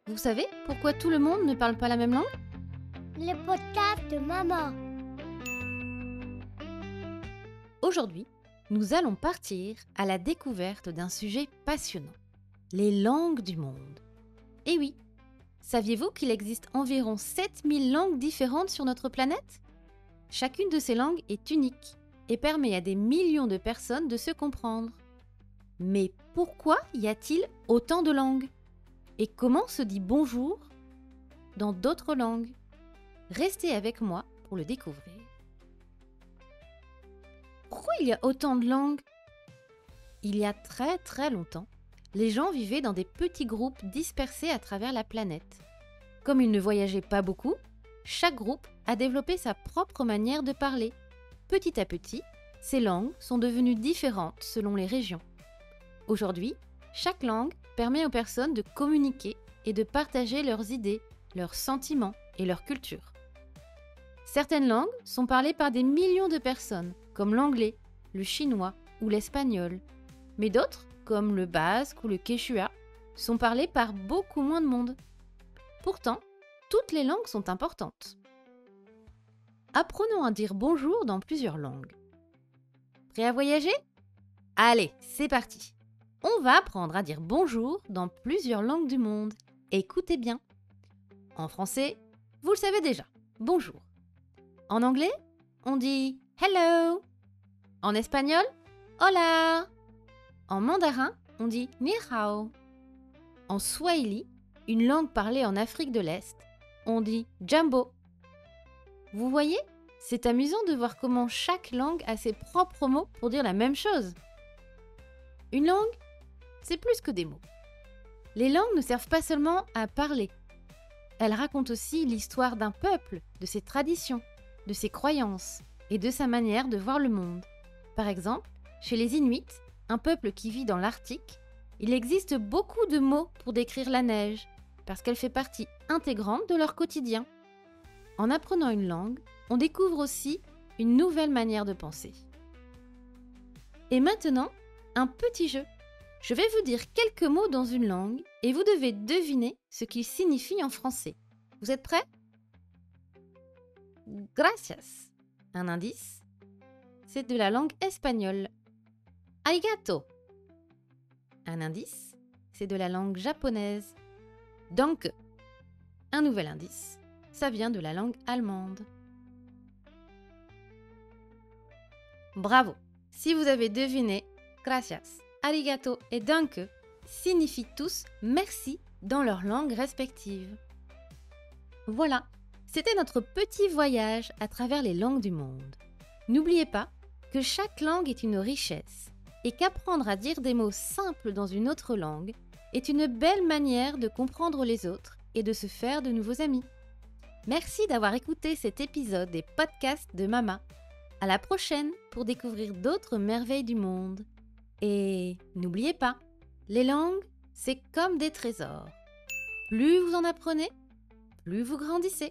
Vous savez pourquoi tout le monde ne parle pas la même langue? Le podcast de maman. Aujourd'hui, nous allons partir à la découverte d'un sujet passionnant, les langues du monde. Et oui, saviez-vous qu'il existe environ 7000 langues différentes sur notre planète? Chacune de ces langues est unique et permet à des millions de personnes de se comprendre. Mais pourquoi y a-t-il autant de langues? Et comment se dit bonjour dans d'autres langues? Restez avec moi pour le découvrir. Pourquoi il y a autant de langues? Il y a très longtemps, les gens vivaient dans des petits groupes dispersés à travers la planète. Comme ils ne voyageaient pas beaucoup, chaque groupe a développé sa propre manière de parler. Petit à petit, ces langues sont devenues différentes selon les régions. Aujourd'hui, chaque langue permet aux personnes de communiquer et de partager leurs idées, leurs sentiments et leur culture. Certaines langues sont parlées par des millions de personnes, comme l'anglais, le chinois ou l'espagnol. Mais d'autres, comme le basque ou le quechua, sont parlées par beaucoup moins de monde. Pourtant, toutes les langues sont importantes. Apprenons à dire bonjour dans plusieurs langues. Prêt à voyager? Allez, c'est parti! On va apprendre à dire bonjour dans plusieurs langues du monde. Écoutez bien. En français, vous le savez déjà, bonjour. En anglais, on dit hello. En espagnol, hola. En mandarin, on dit ni hao. En swahili, une langue parlée en Afrique de l'Est, on dit jambo. Vous voyez, c'est amusant de voir comment chaque langue a ses propres mots pour dire la même chose. Une langue, c'est plus que des mots. Les langues ne servent pas seulement à parler. Elles racontent aussi l'histoire d'un peuple, de ses traditions, de ses croyances et de sa manière de voir le monde. Par exemple, chez les Inuits, un peuple qui vit dans l'Arctique, il existe beaucoup de mots pour décrire la neige, parce qu'elle fait partie intégrante de leur quotidien. En apprenant une langue, on découvre aussi une nouvelle manière de penser. Et maintenant, un petit jeu. Je vais vous dire quelques mots dans une langue et vous devez deviner ce qu'ils signifient en français. Vous êtes prêts? Gracias. Un indice, c'est de la langue espagnole. Arigato. Un indice, c'est de la langue japonaise. Danke. Un nouvel indice, ça vient de la langue allemande. Bravo! Si vous avez deviné, gracias, arigato et danke signifient tous merci dans leurs langues respectives. Voilà, c'était notre petit voyage à travers les langues du monde. N'oubliez pas que chaque langue est une richesse et qu'apprendre à dire des mots simples dans une autre langue est une belle manière de comprendre les autres et de se faire de nouveaux amis. Merci d'avoir écouté cet épisode des podcasts de Mama. À la prochaine pour découvrir d'autres merveilles du monde. Et n'oubliez pas, les langues, c'est comme des trésors. Plus vous en apprenez, plus vous grandissez.